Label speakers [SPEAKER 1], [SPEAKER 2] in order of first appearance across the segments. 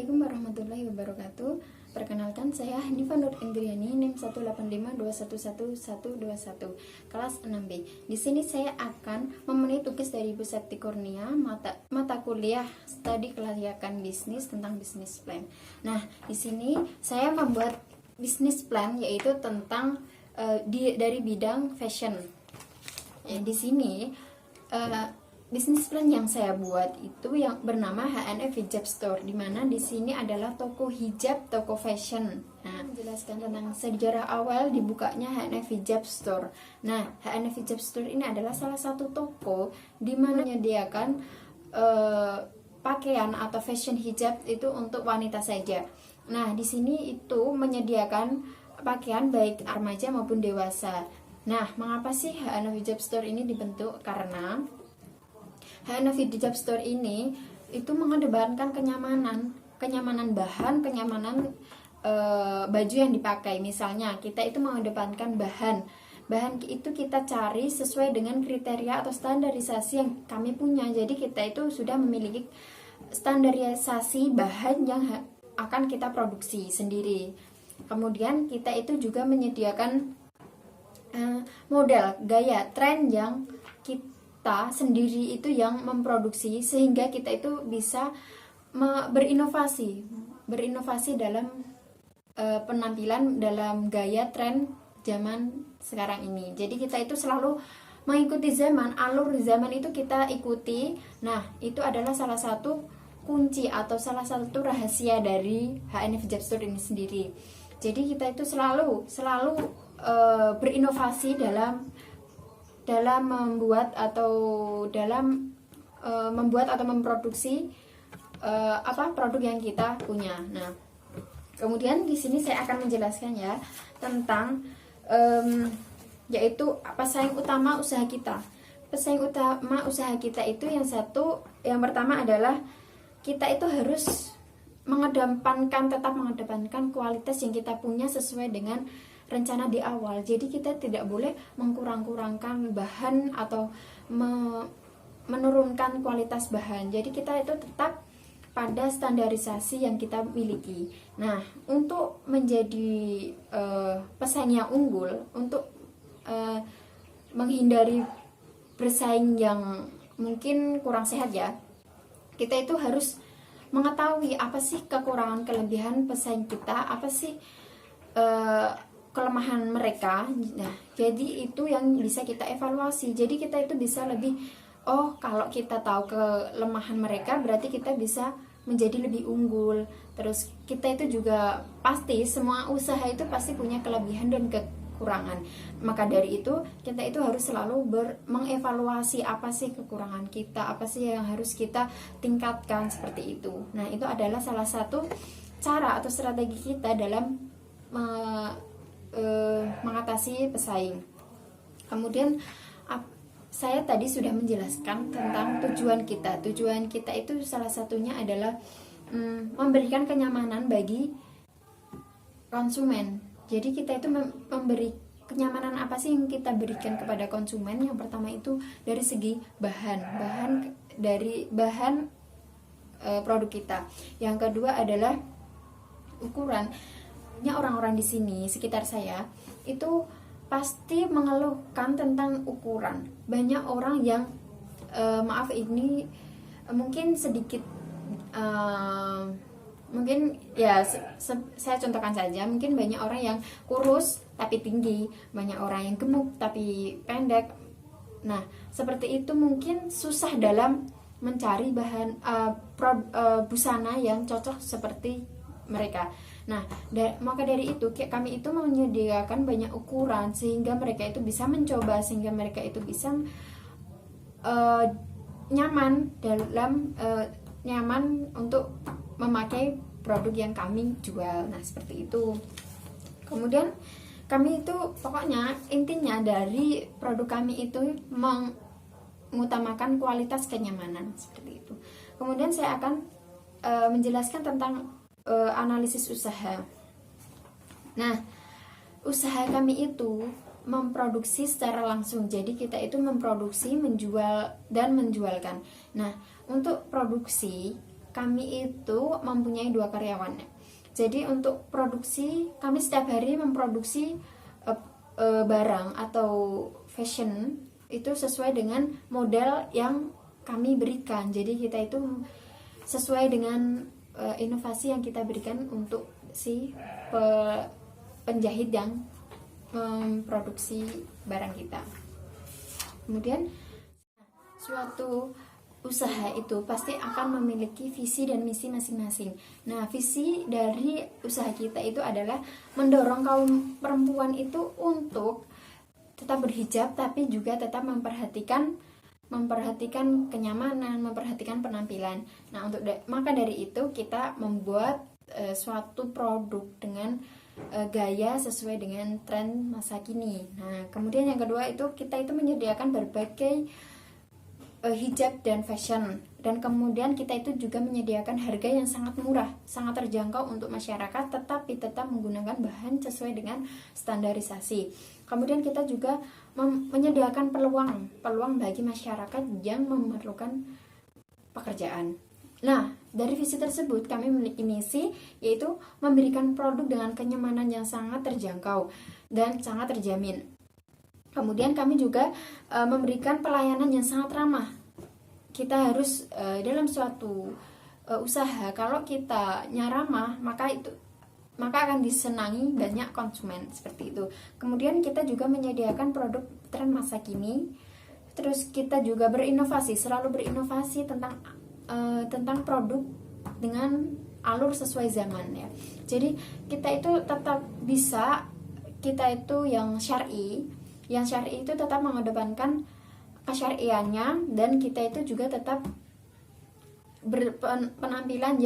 [SPEAKER 1] Assalamualaikum warahmatullahi wabarakatuh. Perkenalkan, saya Hanifa Nur Indriani, NIM 185211121, kelas 6B. Di sini saya akan memenuhi tugas dari Ibu Septi Kurnia, mata kuliah studi kelayakan bisnis tentang bisnis plan. Nah, di sini saya membuat bisnis plan, yaitu tentang dari bidang fashion. Ya, di sini bisnis plan yang saya buat itu yang bernama HNF Hijab Store, di mana di sini adalah toko hijab, toko fashion. Nah, menjelaskan tentang sejarah awal dibukanya HNF Hijab Store. Nah, HNF Hijab Store ini adalah salah satu toko di mana menyediakan pakaian atau fashion hijab itu untuk wanita saja. Nah, di sini itu menyediakan pakaian baik remaja maupun dewasa. Nah, mengapa sih HNF Hijab Store ini dibentuk? Karena HNF Hijab Store ini itu mengedepankan kenyamanan bahan, kenyamanan baju yang dipakai. Misalnya kita itu mengedepankan bahan itu kita cari sesuai dengan kriteria atau standarisasi yang kami punya. Jadi kita itu sudah memiliki standarisasi bahan yang akan kita produksi sendiri. Kemudian kita itu juga menyediakan model, gaya, tren yang kita sendiri itu yang memproduksi, sehingga kita itu bisa berinovasi dalam penampilan, dalam gaya tren zaman sekarang ini. Jadi kita itu selalu mengikuti zaman, alur zaman itu kita ikuti. Nah, itu adalah salah satu kunci atau salah satu rahasia dari HNF Hijab Store ini sendiri. Jadi kita itu selalu berinovasi dalam membuat atau memproduksi produk yang kita punya. Nah, kemudian di sini saya akan menjelaskan ya tentang yaitu pesaing utama usaha kita. Pesaing utama usaha kita itu yang pertama adalah kita itu harus tetap mengedepankan kualitas yang kita punya sesuai dengan rencana di awal. Jadi kita tidak boleh mengkurang-kurangkan bahan atau menurunkan kualitas bahan. Jadi kita itu tetap pada standarisasi yang kita miliki. Nah, untuk menjadi pesaing yang unggul, untuk menghindari bersaing yang mungkin kurang sehat ya, kita itu harus mengetahui apa sih kekurangan kelebihan pesaing kita, apa sih kelemahan mereka. Nah, jadi itu yang bisa kita evaluasi. Jadi kita itu bisa lebih, kalau kita tahu kelemahan mereka, berarti kita bisa menjadi lebih unggul. Terus kita itu juga pasti, semua usaha itu pasti punya kelebihan dan kekurangan. Maka dari itu kita itu harus selalu mengevaluasi apa sih kekurangan kita, apa sih yang harus kita tingkatkan, seperti itu. Nah, itu adalah salah satu cara atau strategi kita dalam mengatasi pesaing. Kemudian saya tadi sudah menjelaskan tentang tujuan kita. Tujuan kita itu salah satunya adalah memberikan kenyamanan bagi konsumen. Jadi kita itu memberi kenyamanan apa sih yang kita berikan kepada konsumen? Yang pertama itu dari segi bahan produk kita. Yang kedua adalah ukuran. Orang-orang di sini sekitar saya itu pasti mengeluhkan tentang ukuran. Banyak orang yang ini mungkin sedikit mungkin ya saya contohkan saja, mungkin banyak orang yang kurus tapi tinggi, banyak orang yang gemuk tapi pendek. Nah, seperti itu mungkin susah dalam mencari bahan busana yang cocok seperti mereka. Nah, maka dari itu kami itu menyediakan banyak ukuran sehingga mereka itu bisa mencoba, sehingga mereka itu bisa nyaman untuk memakai produk yang kami jual. Nah, seperti itu. Kemudian kami itu pokoknya intinya dari produk kami itu mengutamakan kualitas kenyamanan, seperti itu. Kemudian saya akan menjelaskan tentang analisis usaha. Nah, usaha kami itu memproduksi secara langsung. Jadi kita itu memproduksi, menjual dan menjualkan. Nah, untuk produksi kami itu mempunyai 2 karyawan. Jadi untuk produksi, kami setiap hari memproduksi barang atau fashion itu sesuai dengan model yang kami berikan. Jadi kita itu sesuai dengan inovasi yang kita berikan untuk si penjahit yang memproduksi barang kita. Kemudian suatu usaha itu pasti akan memiliki visi dan misi masing-masing. Nah, visi dari usaha kita itu adalah mendorong kaum perempuan itu untuk tetap berhijab, tapi juga tetap memperhatikan kenyamanan, memperhatikan penampilan. Nah, maka dari itu kita membuat suatu produk dengan gaya sesuai dengan tren masa kini. Nah, kemudian yang kedua itu kita itu menyediakan berbagai hijab dan fashion, dan kemudian kita itu juga menyediakan harga yang sangat murah, sangat terjangkau untuk masyarakat, tetapi tetap menggunakan bahan sesuai dengan standarisasi. Kemudian kita juga menyediakan peluang bagi masyarakat yang memerlukan pekerjaan. Nah, dari visi tersebut kami memiliki misi, yaitu memberikan produk dengan kenyamanan yang sangat terjangkau dan sangat terjamin. Kemudian kami juga memberikan pelayanan yang sangat ramah. Kita harus dalam suatu usaha, kalau kita ramah, maka akan disenangi banyak konsumen, seperti itu. Kemudian kita juga menyediakan produk tren masa kini. Terus kita juga selalu berinovasi tentang produk dengan alur sesuai zaman, ya. Jadi kita itu tetap bisa, kita itu yang syar'i itu tetap mengedepankan kesyariannya, dan kita itu juga tetap berpenampilan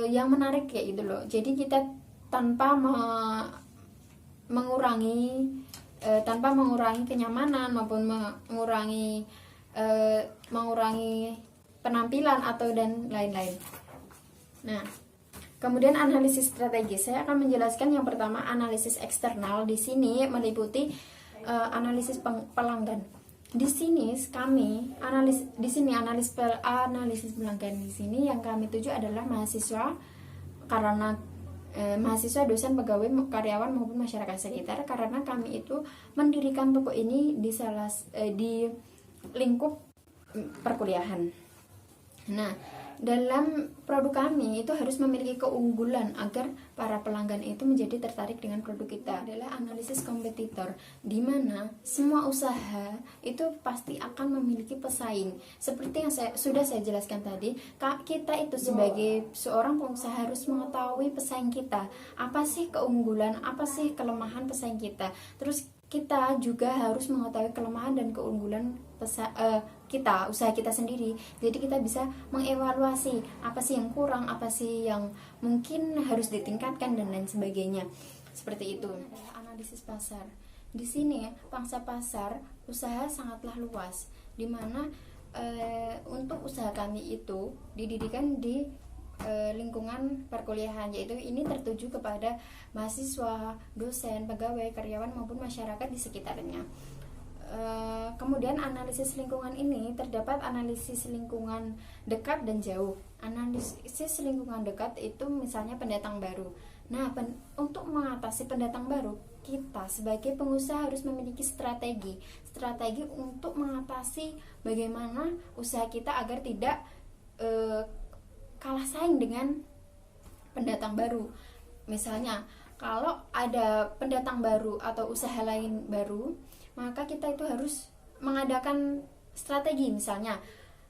[SPEAKER 1] yang menarik kayak gitu loh. Jadi kita tanpa mengurangi kenyamanan maupun mengurangi penampilan atau dan lain-lain. Nah, kemudian analisis strategi. Saya akan menjelaskan yang pertama, analisis eksternal. Di sini meliputi analisis pelanggan. Di sini analisis pelanggan di sini yang kami tuju adalah mahasiswa, karena mahasiswa, dosen, pegawai, karyawan maupun masyarakat sekitar, karena kami itu mendirikan toko ini di lingkup perkuliahan. Nah, dalam produk kami itu harus memiliki keunggulan agar para pelanggan itu menjadi tertarik dengan produk kita. Adalah analisis kompetitor, di mana semua usaha itu pasti akan memiliki pesaing. Seperti yang sudah saya jelaskan tadi, kita itu sebagai seorang pengusaha harus mengetahui pesaing kita. Apa sih keunggulan, apa sih kelemahan pesaing kita. Terus kita juga harus mengetahui kelemahan dan keunggulan usaha kita sendiri. Jadi kita bisa mengevaluasi apa sih yang kurang, apa sih yang mungkin harus ditingkatkan, dan lain sebagainya. Seperti itu. Analisis pasar. Di sini pangsa pasar usaha sangatlah luas, di mana untuk usaha kami itu didirikan di lingkungan perkuliahan, yaitu ini tertuju kepada mahasiswa, dosen, pegawai, karyawan maupun masyarakat di sekitarnya. Kemudian analisis lingkungan ini terdapat analisis lingkungan dekat dan jauh. Analisis lingkungan dekat itu misalnya pendatang baru. Nah, untuk mengatasi pendatang baru, kita sebagai pengusaha harus memiliki strategi untuk mengatasi bagaimana usaha kita agar tidak kalah saing dengan pendatang baru. Misalnya, kalau ada pendatang baru atau usaha lain baru, maka kita itu harus mengadakan strategi. Misalnya,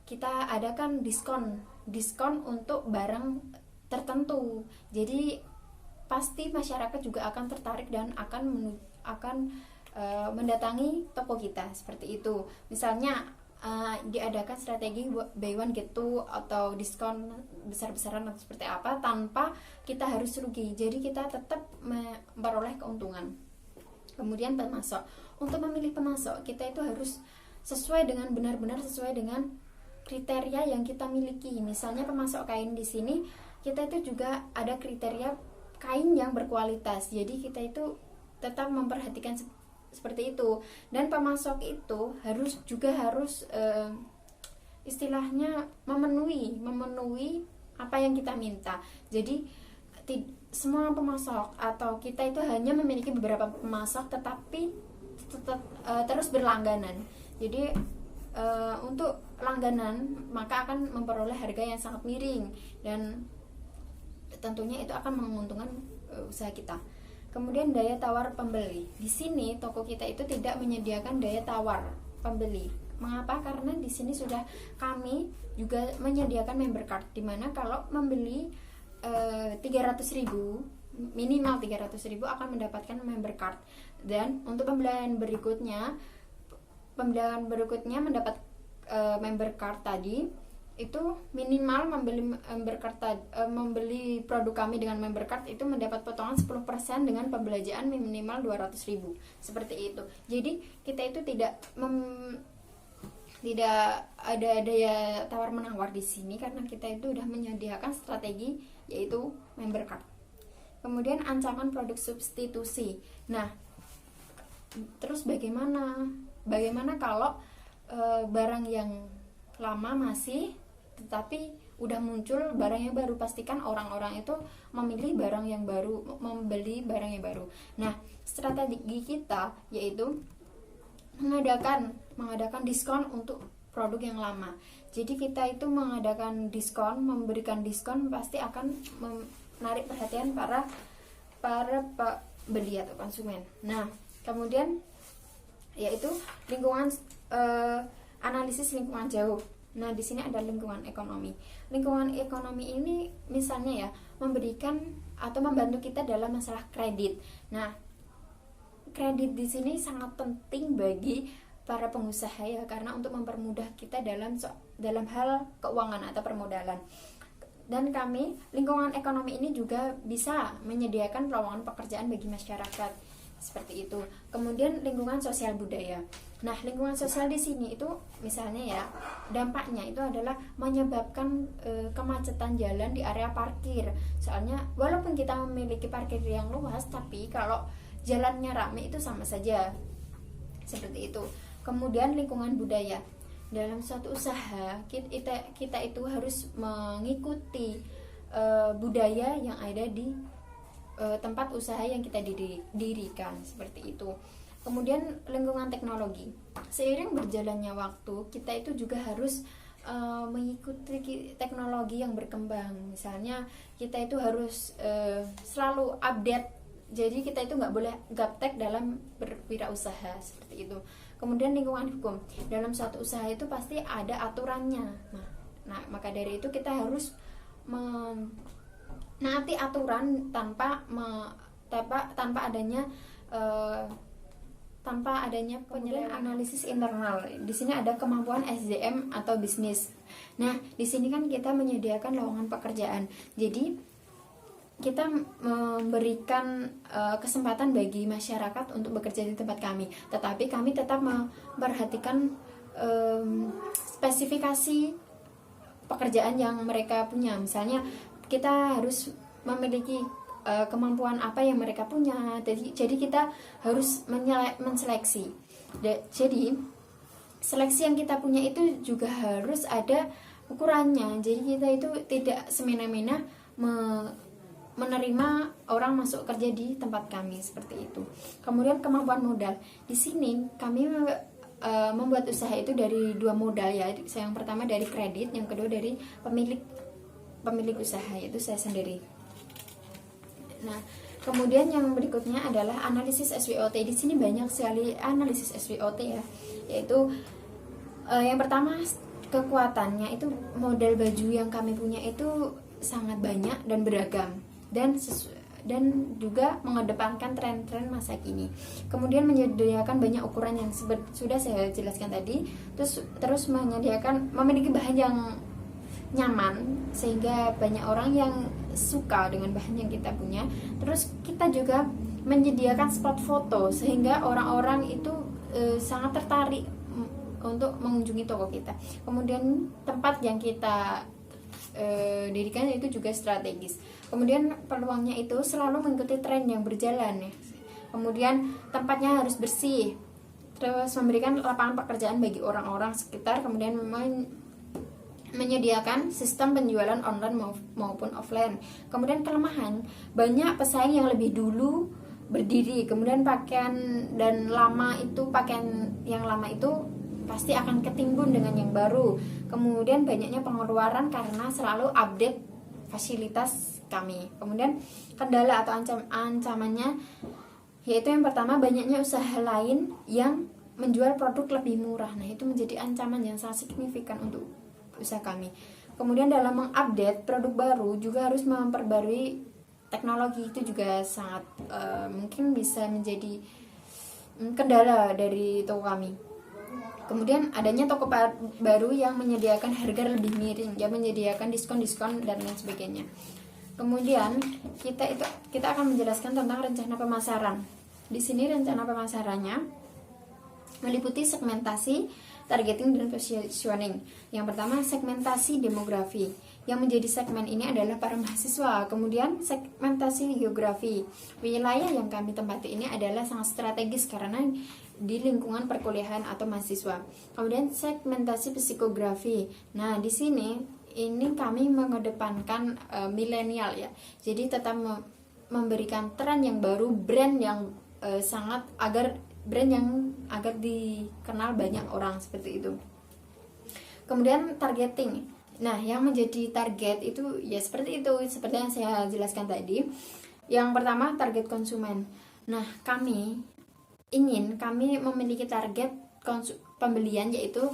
[SPEAKER 1] kita adakan diskon untuk barang tertentu. Jadi pasti masyarakat juga akan tertarik dan akan mendatangi toko kita, seperti itu. Misalnya diadakan strategi buy one get two atau diskon besar-besaran atau seperti apa, tanpa kita harus rugi. Jadi kita tetap memperoleh keuntungan. Kemudian pemasok. Untuk memilih pemasok, kita itu harus benar-benar sesuai dengan kriteria yang kita miliki. Misalnya pemasok kain, di sini kita itu juga ada kriteria kain yang berkualitas. Jadi kita itu tetap memperhatikan seperti itu. Dan pemasok itu harus istilahnya memenuhi apa yang kita minta. Jadi semua pemasok atau kita itu hanya memiliki beberapa pemasok, tetapi terus berlangganan. Jadi untuk langganan maka akan memperoleh harga yang sangat miring, dan tentunya itu akan menguntungkan usaha kita. Kemudian daya tawar pembeli. Di sini toko kita itu tidak menyediakan daya tawar pembeli. Mengapa? Karena di sini sudah kami juga menyediakan member card, dimana kalau membeli 300.000, minimal 300.000 akan mendapatkan member card. Dan untuk pembelian berikutnya mendapat member card tadi itu minimal membeli produk kami dengan member card itu mendapat potongan 10% dengan pembelanjaan minimal 200.000, seperti itu. Jadi kita itu tidak ada daya tawar menawar di sini karena kita itu sudah menyediakan strategi, yaitu member card. Kemudian ancaman produk substitusi. Nah, terus bagaimana kalau barang yang lama masih, tetapi udah muncul barang yang baru? Pastikan orang-orang itu memilih barang yang baru, membeli barang yang baru. Nah, strategi kita yaitu mengadakan diskon untuk produk yang lama. Jadi kita itu mengadakan diskon, memberikan diskon pasti akan menarik perhatian para pembeli atau konsumen. Nah, kemudian yaitu analisis lingkungan jauh. Nah, di sini ada lingkungan ekonomi. Lingkungan ekonomi ini misalnya ya memberikan atau membantu kita dalam masalah kredit. Nah, kredit di sini sangat penting bagi para pengusaha ya, karena untuk mempermudah kita dalam hal keuangan atau permodalan. Dan kami, lingkungan ekonomi ini juga bisa menyediakan lowongan pekerjaan bagi masyarakat, seperti itu. Kemudian lingkungan sosial budaya. Nah, lingkungan sosial di sini itu misalnya ya, dampaknya itu adalah menyebabkan kemacetan jalan di area parkir. Soalnya walaupun kita memiliki parkir yang luas, tapi kalau jalannya ramai itu sama saja, seperti itu. Kemudian lingkungan budaya. Dalam suatu usaha kita itu harus mengikuti budaya yang ada di tempat usaha yang kita dirikan, seperti itu. Kemudian lingkungan teknologi. Seiring berjalannya waktu, kita itu juga harus mengikuti teknologi yang berkembang. Misalnya kita itu harus selalu update. Jadi kita itu nggak boleh gaptek dalam berwirausaha, seperti itu. Kemudian lingkungan hukum. Dalam suatu usaha itu pasti ada aturannya. Nah, maka dari itu kita harus menaati aturan tanpa adanya penyelenggaraan. Analisis internal. Di sini ada kemampuan SDM atau bisnis. Nah, di sini kan kita menyediakan lowongan pekerjaan. Jadi kita memberikan kesempatan bagi masyarakat untuk bekerja di tempat kami, tetapi kami tetap memperhatikan spesifikasi pekerjaan yang mereka punya. Misalnya kita harus memiliki kemampuan apa yang mereka punya, jadi kita harus menseleksi. Jadi seleksi yang kita punya itu juga harus ada ukurannya, jadi kita itu tidak semena-mena menerima orang masuk kerja di tempat kami, seperti itu. Kemudian kemampuan modal. Di sini kami membuat usaha itu dari dua modal ya. Yang pertama dari kredit, yang kedua dari pemilik usaha, yaitu saya sendiri. Nah, kemudian yang berikutnya adalah analisis SWOT. Di sini banyak sekali analisis SWOT ya. Yaitu yang pertama kekuatannya itu modal baju yang kami punya itu sangat banyak dan beragam, dan juga mengedepankan tren-tren masa kini. Kemudian menyediakan banyak ukuran yang sudah saya jelaskan tadi. Terus memiliki bahan yang nyaman sehingga banyak orang yang suka dengan bahan yang kita punya. Terus kita juga menyediakan spot foto sehingga orang-orang itu sangat tertarik untuk mengunjungi toko kita. Kemudian tempat yang kita dirikan itu juga strategis. Kemudian peluangnya itu selalu mengikuti tren yang berjalan ya. Kemudian tempatnya harus bersih. Terus memberikan lapangan pekerjaan bagi orang-orang sekitar. Kemudian menyediakan sistem penjualan online maupun offline. Kemudian kelemahan, banyak pesaing yang lebih dulu berdiri. Kemudian pakaian yang lama itu pasti akan ketimbun dengan yang baru. Kemudian banyaknya pengeluaran karena selalu update fasilitas kami. Kemudian kendala atau ancamannya yaitu yang pertama, banyaknya usaha lain yang menjual produk lebih murah. Nah, itu menjadi ancaman yang sangat signifikan untuk usaha kami. Kemudian dalam mengupdate produk baru juga harus memperbarui teknologi, itu juga sangat mungkin bisa menjadi kendala dari toko kami. Kemudian adanya toko baru yang menyediakan harga lebih miring, yang menyediakan diskon-diskon dan lain sebagainya. Kemudian kita akan menjelaskan tentang rencana pemasaran. Di sini rencana pemasarannya meliputi segmentasi, targeting, dan positioning. Yang pertama, segmentasi demografi. Yang menjadi segmen ini adalah para mahasiswa. Kemudian segmentasi geografi. Wilayah yang kami tempati ini adalah sangat strategis karena di lingkungan perkuliahan atau mahasiswa. Kemudian segmentasi psikografi. Nah, di sini kami mengedepankan milenial ya. Jadi tetap memberikan tren yang baru, brand yang agar dikenal banyak orang, seperti itu. Kemudian targeting. Nah, yang menjadi target itu ya seperti yang saya jelaskan tadi. Yang pertama, target konsumen. Nah, kami memiliki target pembelian, yaitu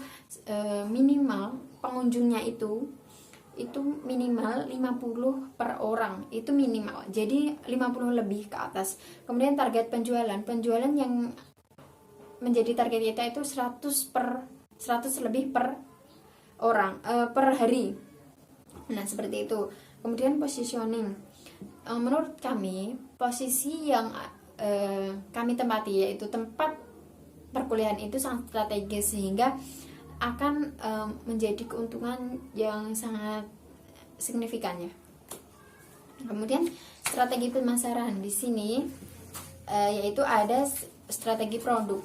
[SPEAKER 1] minimal pengunjungnya itu minimal 50 per orang, itu minimal. Jadi 50 lebih ke atas. Kemudian target penjualan yang menjadi target kita itu 100 lebih per orang per hari. Nah, seperti itu. Kemudian positioning. Menurut kami, posisi yang kami tempati, yaitu tempat perkuliahan itu sangat strategis sehingga akan menjadi keuntungan yang sangat signifikan ya. Kemudian strategi pemasaran di sini yaitu ada strategi produk.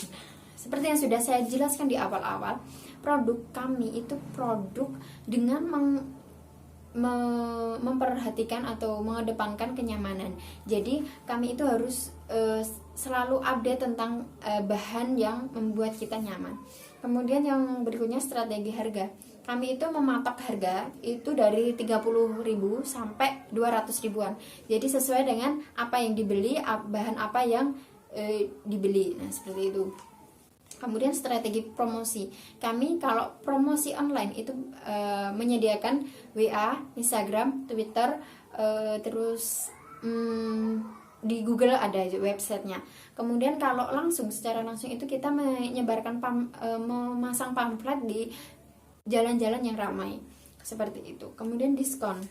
[SPEAKER 1] Seperti yang sudah saya jelaskan di awal-awal, produk kami itu produk dengan memperhatikan atau mengedepankan kenyamanan. Jadi kami itu harus selalu update tentang bahan yang membuat kita nyaman. Kemudian yang berikutnya strategi harga. Kami itu mematok harga itu dari 30.000 sampai 200 ribuan. Jadi sesuai dengan apa yang dibeli, bahan apa yang dibeli. Nah, seperti itu. Kemudian strategi promosi. Kami kalau promosi online itu menyediakan WA, Instagram, Twitter, terus di Google ada websitenya. Kemudian kalau secara langsung itu kita menyebarkan memasang pamflet di jalan-jalan yang ramai, seperti itu. Kemudian diskon.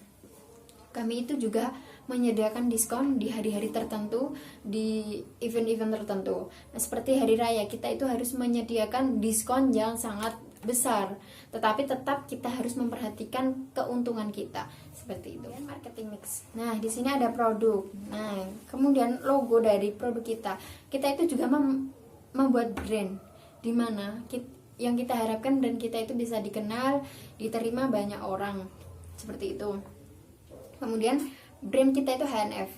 [SPEAKER 1] Kami itu juga menyediakan diskon di hari-hari tertentu, di event-event tertentu. Nah, seperti hari raya, kita itu harus menyediakan diskon yang sangat besar, tetapi tetap kita harus memperhatikan keuntungan kita, seperti itu. Marketing mix. Nah, di sini ada produk. Nah, kemudian logo dari produk kita itu juga membuat brand, di mana yang kita harapkan dan kita itu bisa dikenal, diterima banyak orang, seperti itu. Kemudian brand kita itu HNF,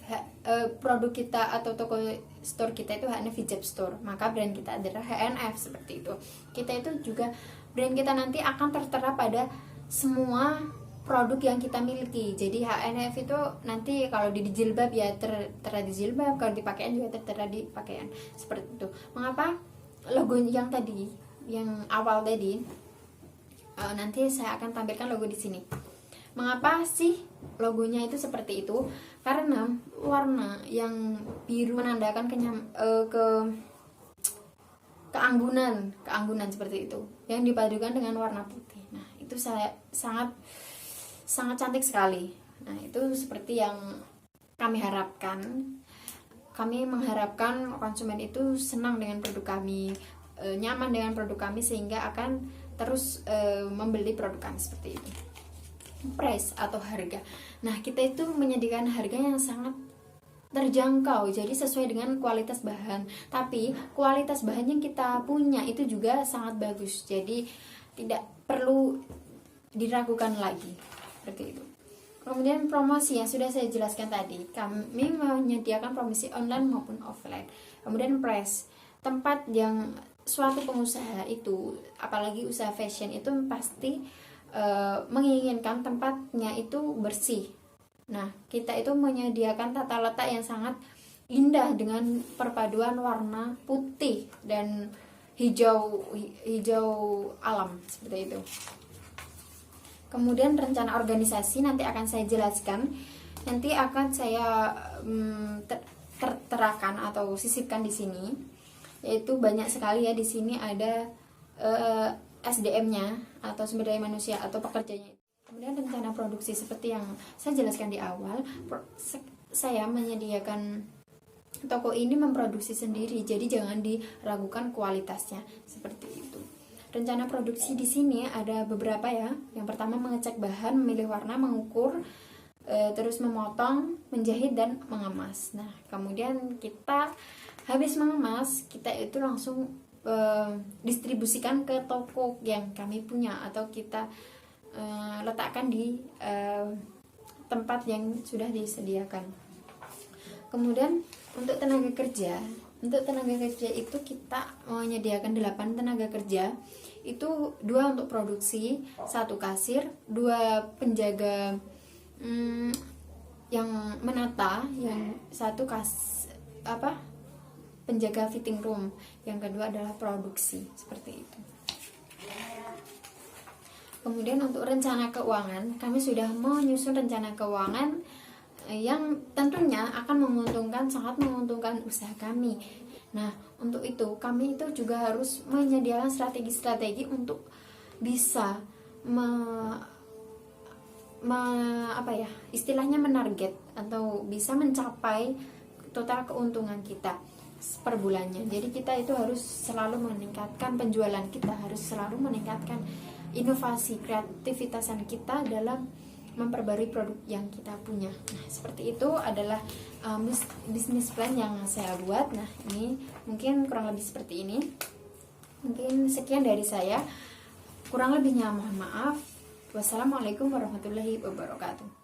[SPEAKER 1] produk kita atau toko store kita itu HNF Hijab Store, maka brand kita adalah HNF, seperti itu. Kita itu juga brand kita nanti akan tertera pada semua produk yang kita miliki. Jadi HNF itu nanti kalau di jilbab ya tertera di jilbab, kalau di pakaian juga tertera di pakaian, seperti itu. Mengapa logo yang awal tadi, nanti saya akan tampilkan logo di sini. Mengapa sih logonya itu seperti itu? Karena warna yang biru menandakan keanggunan seperti itu, yang dipadukan dengan warna putih. Nah, itu sangat cantik sekali. Nah, itu seperti yang kami harapkan. Kami mengharapkan konsumen itu senang dengan produk kami, nyaman dengan produk kami, sehingga akan terus membeli produk kami, seperti itu. Price atau harga. Nah, kita itu menyediakan harga yang sangat terjangkau, jadi sesuai dengan kualitas bahan. Tapi kualitas bahan yang kita punya itu juga sangat bagus. Jadi tidak perlu diragukan lagi, seperti itu. Kemudian promosi yang sudah saya jelaskan tadi, kami menyediakan promosi online maupun offline. Kemudian price, tempat yang suatu pengusaha itu, apalagi usaha fashion itu pasti menginginkan tempatnya itu bersih. Nah, kita itu menyediakan tata letak yang sangat indah dengan perpaduan warna putih dan hijau alam, seperti itu. Kemudian rencana organisasi nanti akan saya jelaskan, nanti akan saya terterakan atau sisipkan di sini, yaitu banyak sekali ya. Di sini ada SDM-nya atau sumber daya manusia atau pekerjanya. Kemudian rencana produksi seperti yang saya jelaskan di awal, saya menyediakan toko ini memproduksi sendiri, jadi jangan diragukan kualitasnya, seperti itu. Rencana produksi di sini ada beberapa ya. Yang pertama mengecek bahan, memilih warna, mengukur, terus memotong, menjahit dan mengemas. Nah, kemudian kita habis mengemas, kita itu langsung distribusikan ke toko yang kami punya atau kita letakkan di tempat yang sudah disediakan. Kemudian untuk tenaga kerja itu kita menyediakan 8 tenaga kerja, itu 2 untuk produksi, 1 kasir, 2 penjaga yang menata, yang 1 penjaga fitting room, yang kedua adalah produksi, seperti itu. Kemudian untuk rencana keuangan, kami sudah menyusun rencana keuangan yang tentunya akan sangat menguntungkan usaha kami. Nah, untuk itu kami itu juga harus menyediakan strategi-strategi untuk bisa istilahnya menarget atau bisa mencapai total keuntungan kita per bulannya. Jadi kita itu harus selalu meningkatkan penjualan kita, harus selalu meningkatkan inovasi kreativitasan kita dalam memperbarui produk yang kita punya. Nah, seperti itu adalah bisnis plan yang saya buat. Nah, ini mungkin kurang lebih seperti ini. Mungkin sekian dari saya. Kurang lebihnya mohon maaf. Wassalamualaikum warahmatullahi wabarakatuh.